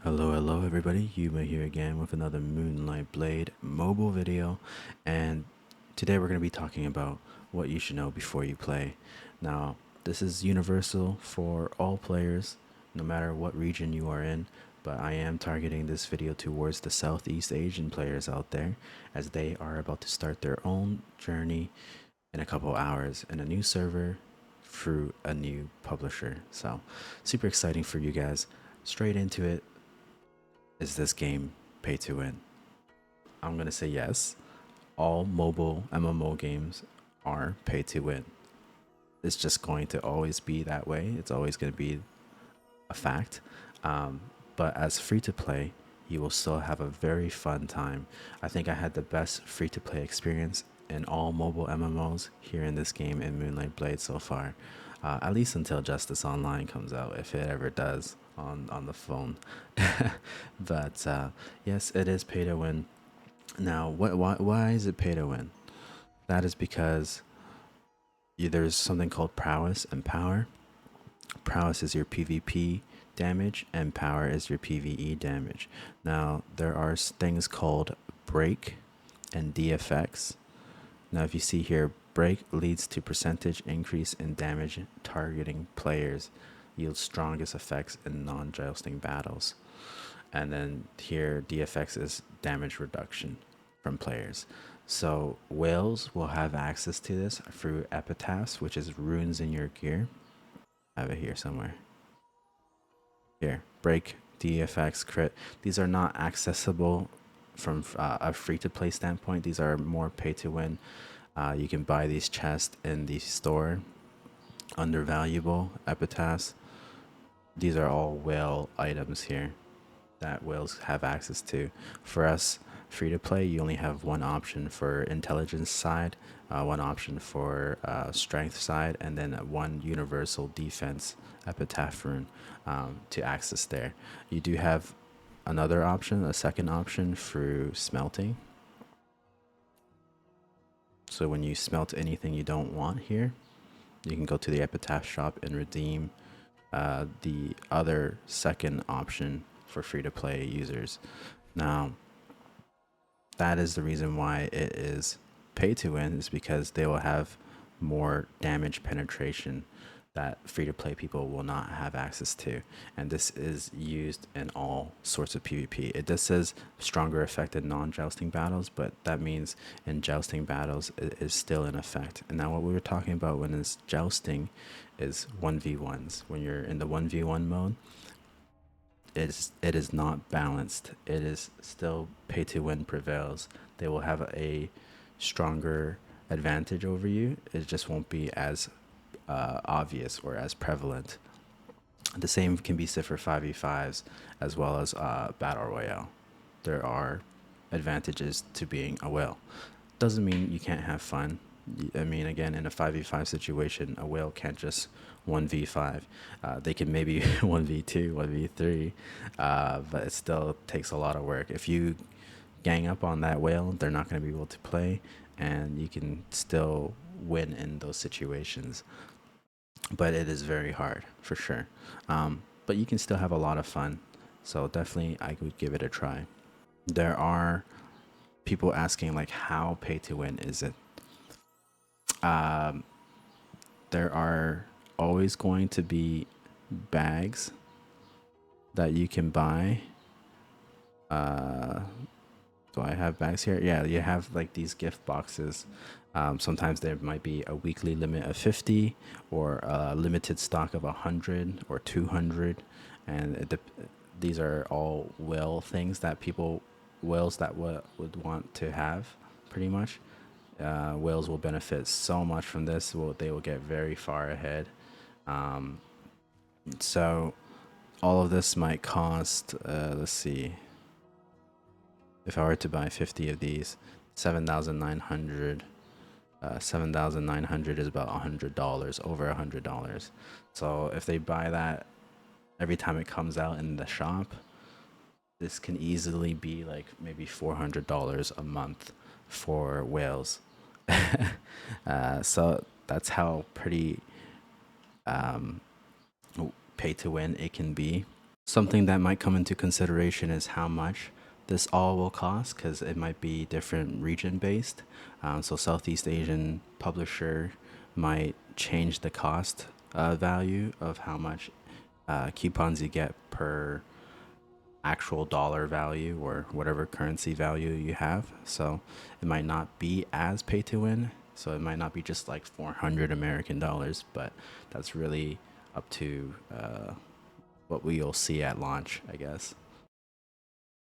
Hello everybody. Yuma here again with another Moonlight Blade mobile video, and today we're going to be talking about what you should know before you play. Now, this is universal for all players, no matter what region you are in, but I am targeting this video towards the Southeast Asian players out there, as they are about to start their own journey in a couple hours in a new server through a new publisher. So, super exciting for you guys. Straight into it. Is this game pay to win? I'm going to say yes. All mobile MMO games are pay to win. It's just going to always be that way. It's always going to be a fact. But as free to play, you will still have a very fun time. I think I had the best free to play experience in all mobile MMOs here in this game in Moonlight Blade so far. At least until Justice Online comes out, if it ever does on the phone. But yes, it is pay to win. Now, why is it pay to win? That is because there's something called prowess and power. Prowess is your PvP damage, and power is your PvE damage. Now, there are things called break and DFX. Now, if you see here, break leads to percentage increase in damage targeting players, yields strongest effects in non-jousting battles. And then here, DFX is damage reduction from players. So whales will have access to this through epitaphs, which is runes in your gear. I have it here somewhere. Here, break, DFX, crit. These are not accessible from a free-to-play standpoint. These are more pay-to-win. You can buy these chests in the store under valuable epitaphs. These are all whale items here that whales have access to. For us, free to play, you only have one option for intelligence side, one option for strength side, and then one universal defense epitaph rune to access there. You do have another option, a second option through smelting. So when you smelt anything you don't want here, you can go to the epitaph shop and redeem the other second option for free-to-play users. Now, that is the reason why it is pay to win, is because they will have more damage penetration that free-to-play people will not have access to, and this is used in all sorts of PvP. It just says stronger effect in non-jousting battles, but that means in jousting battles it is still in effect. And now what we were talking about when it's jousting is 1v1s. When you're in the 1v1 mode, it is not balanced. It is still pay to win prevails. They will have a stronger advantage over you. It just won't be as obvious or as prevalent. The same can be said for 5v5s as well as Battle Royale. There are advantages to being a whale. Doesn't mean you can't have fun. I mean, again, in a 5v5 situation, a whale can't just 1v5. They can maybe 1v2, 1v3, but it still takes a lot of work. If you gang up on that whale, they're not going to be able to play, and you can still win in those situations. But it is very hard, for sure. But you can still have a lot of fun. So definitely, I would give it a try. There are people asking, like, how pay to win is it? There are always going to be bags that you can buy. Do I have bags here? Yeah, you have like these gift boxes. Sometimes there might be a weekly limit of 50 or a limited stock of 100 or 200. And these are all whale things that whales that would want to have, pretty much. Whales will benefit so much from this. They will get very far ahead. So all of this might cost, let's see, if I were to buy 50 of these, 7,900. 7,900 is about $100, over $100. So if they buy that every time it comes out in the shop, this can easily be like maybe $400 a month for whales. So that's how pretty pay to win it can be. Something that might come into consideration is how much this all will cost, because it might be different region based. So Southeast Asian publisher might change the cost value of how much coupons you get per actual dollar value or whatever currency value you have. So it might not be as pay to win. So it might not be just like 400 American dollars, but that's really up to what we'll see at launch, I guess.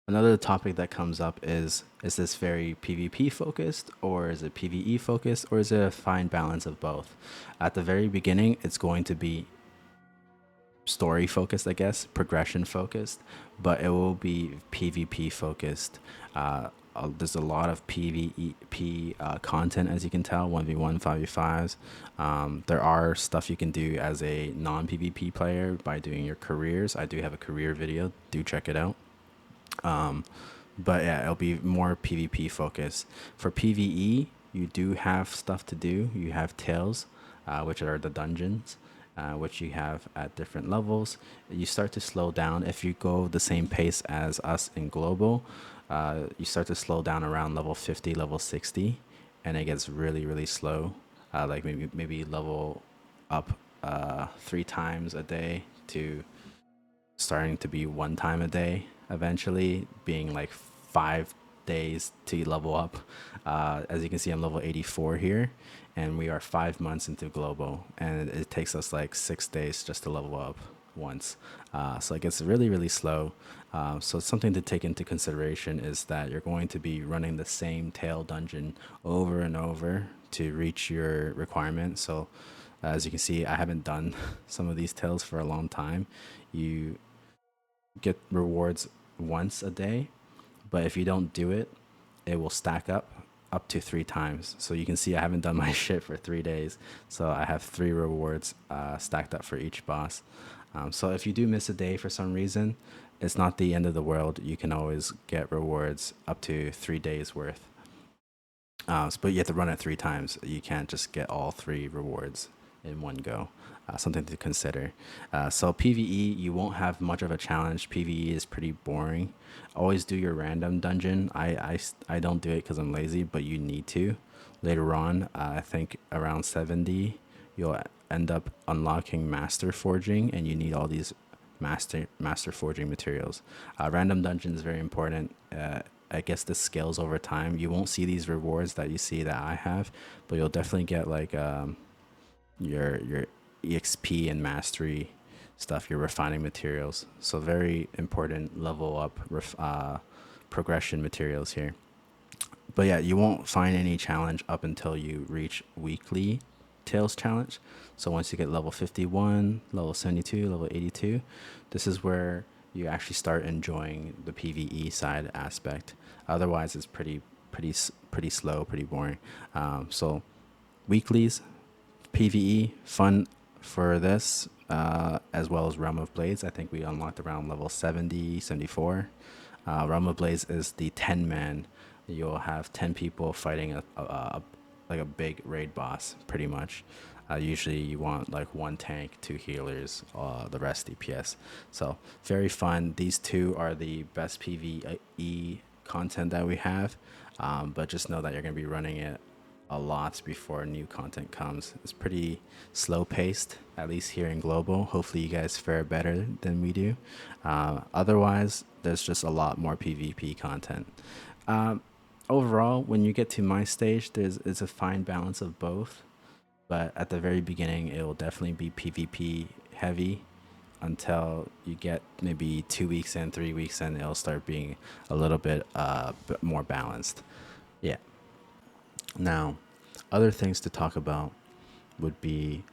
Another topic that comes up is this very PvP focused, or is it PvE focused, or is it a fine balance of both? At the very beginning, it's going to be story focused, I guess, progression focused, but it will be PvP focused. There's a lot of PvP content, as you can tell, 1v1, 5v5s. There are stuff you can do as a non PvP player by doing your careers. I do have a career video, do check it out. But yeah, it'll be more PvP focused. For PvE, you do have stuff to do. You have tails, which are the dungeons, which you have at different levels. You start to slow down if you go the same pace as us in global. You start to slow down around level 50, level 60, and it gets really, really slow. Like maybe level up 3 times a day to starting to be 1 time a day, eventually being like 5 days to level up. As you can see, I'm level 84 here, and we are 5 months into global, and it takes us like 6 days just to level up once. So it gets really, really slow. So something to take into consideration is that you're going to be running the same tail dungeon over and over to reach your requirement. So as you can see, I haven't done some of these tails for a long time. You get rewards once a day, but if you don't do it, it will stack up to 3 times. So you can see I haven't done my shit for 3 days. So I have 3 rewards stacked up for each boss. So if you do miss a day for some reason, it's not the end of the world. You can always get rewards up to 3 days worth. But you have to run it 3 times. You can't just get all 3 rewards in one go. Something to consider. So PVE, you won't have much of a challenge. PVE is pretty boring. Always do your random dungeon. I don't do it because I'm lazy, but you need to. Later on, I think around 70, you'll end up unlocking master forging, and you need all these master forging materials. Random dungeon is very important. I guess this scales over time. You won't see these rewards that you see that I have, but you'll definitely get like your exp and mastery stuff, your refining materials. So very important level up progression materials here. But yeah, you won't find any challenge up until you reach weekly tails challenge. So once you get level 51, level 72, level 82, this is where you actually start enjoying the PvE side aspect. Otherwise, it's pretty slow, pretty boring. So weeklies, PvE, fun for this, as well as Realm of Blades. I think we unlocked around level 70, 74. Realm of Blades is the 10-man. You'll have 10 people fighting like a big raid boss, pretty much. Usually you want like 1 tank, 2 healers, the rest DPS. So very fun. These two are the best PvE content that we have, but just know that you're going to be running it a lot before new content comes. It's pretty slow paced, at least here in global. Hopefully you guys fare better than we do. Otherwise, there's just a lot more PvP content. Overall, when you get to my stage, it's a fine balance of both. But at the very beginning, it will definitely be PvP heavy until you get maybe 2 weeks in, 3 weeks in, it'll start being a little bit more balanced. Yeah. Now, other things to talk about would be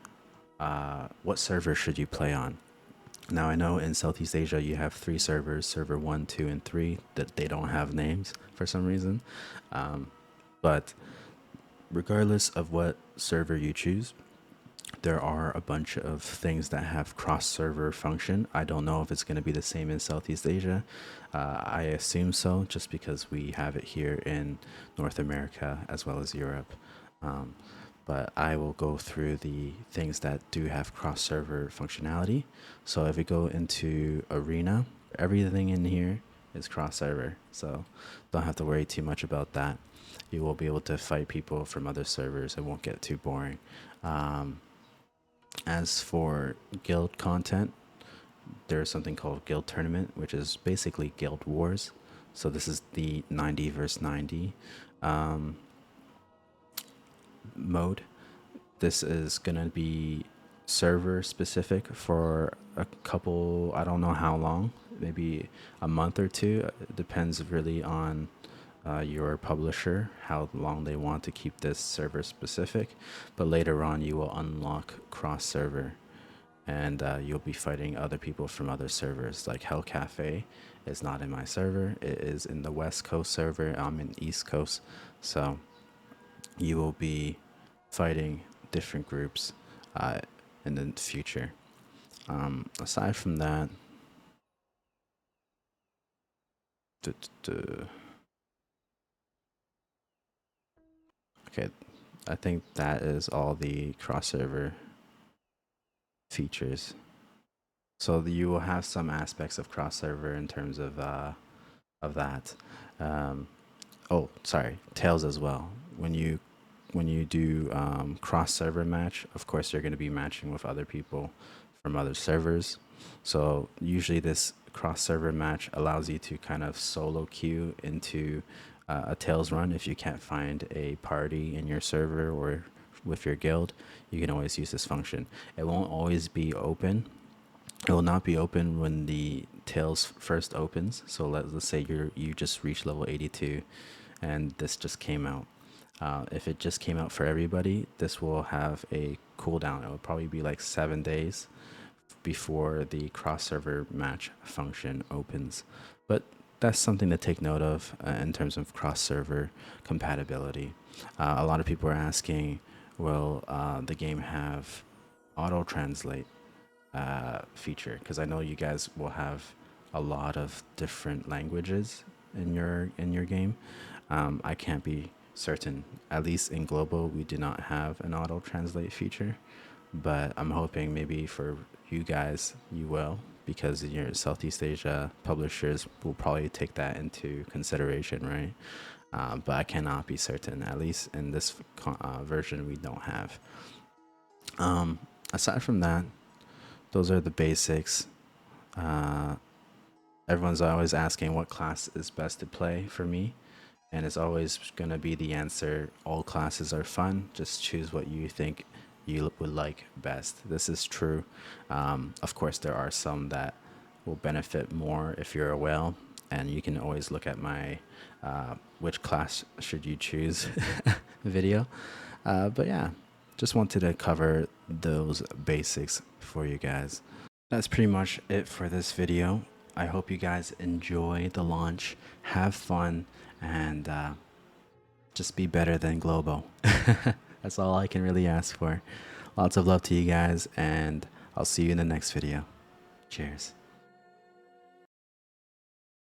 what server should you play on? Now, I know in Southeast Asia you have 3 servers, server 1, 2, and 3, that they don't have names for some reason. But regardless of what server you choose, there are a bunch of things that have cross server function. I don't know if it's going to be the same in Southeast Asia. I assume so, just because we have it here in North America as well as Europe. but I will go through the things that do have cross server functionality. So if we go into Arena, everything in here is cross server. So don't have to worry too much about that. You will be able to fight people from other servers. It won't get too boring. Um, as for guild content, there's something called Guild Tournament, which is basically Guild Wars. So this is the 90 versus 90 um, mode. This is gonna be server specific for a couple, I don't know how long, maybe a month or two. It depends really on your publisher, how long they want to keep this server specific. But later on, you will unlock cross server, and you'll be fighting other people from other servers. Like Hell Cafe is not in my server, it is in the West Coast server. I'm in East Coast, so you will be fighting different groups uh, in the future. Aside from that, duh, duh, duh. Okay, I think that is all the cross server features. So you will have some aspects of cross server in terms of that. Um, oh, sorry, tails as well. When you do cross server match, of course you're going to be matching with other people from other servers. So usually this cross server match allows you to kind of solo queue into a tails run. If you can't find a party in your server or with your guild, you can always use this function. It won't always be open. It will not be open when the tails first opens. So let's say you just reached level 82 and this just came out. If it just came out for everybody, this will have a cooldown. It will probably be like 7 days before the cross server match function opens. But that's something to take note of in terms of cross server compatibility. A lot of people are asking, will the game have auto translate feature? Because I know you guys will have a lot of different languages in your game. I can't be certain. At least in global, we do not have an auto translate feature, but I'm hoping maybe for you guys you will, because your Southeast Asia publishers will probably take that into consideration, right? But I cannot be certain. At least in this version, we don't have. Aside from that, those are the basics. Uh, Everyone's always asking what class is best to play for me, and it's always going to be the answer, all classes are fun, just choose what you think you would like best. This is true. Of course, there are some that will benefit more if you're a whale, and you can always look at my which class should you choose video. But yeah, just wanted to cover those basics for you guys. That's pretty much it for this video. I hope you guys enjoy the launch, have fun, and just be better than Globo. That's all I can really ask for. Lots of love to you guys, and I'll see you in the next video. Cheers.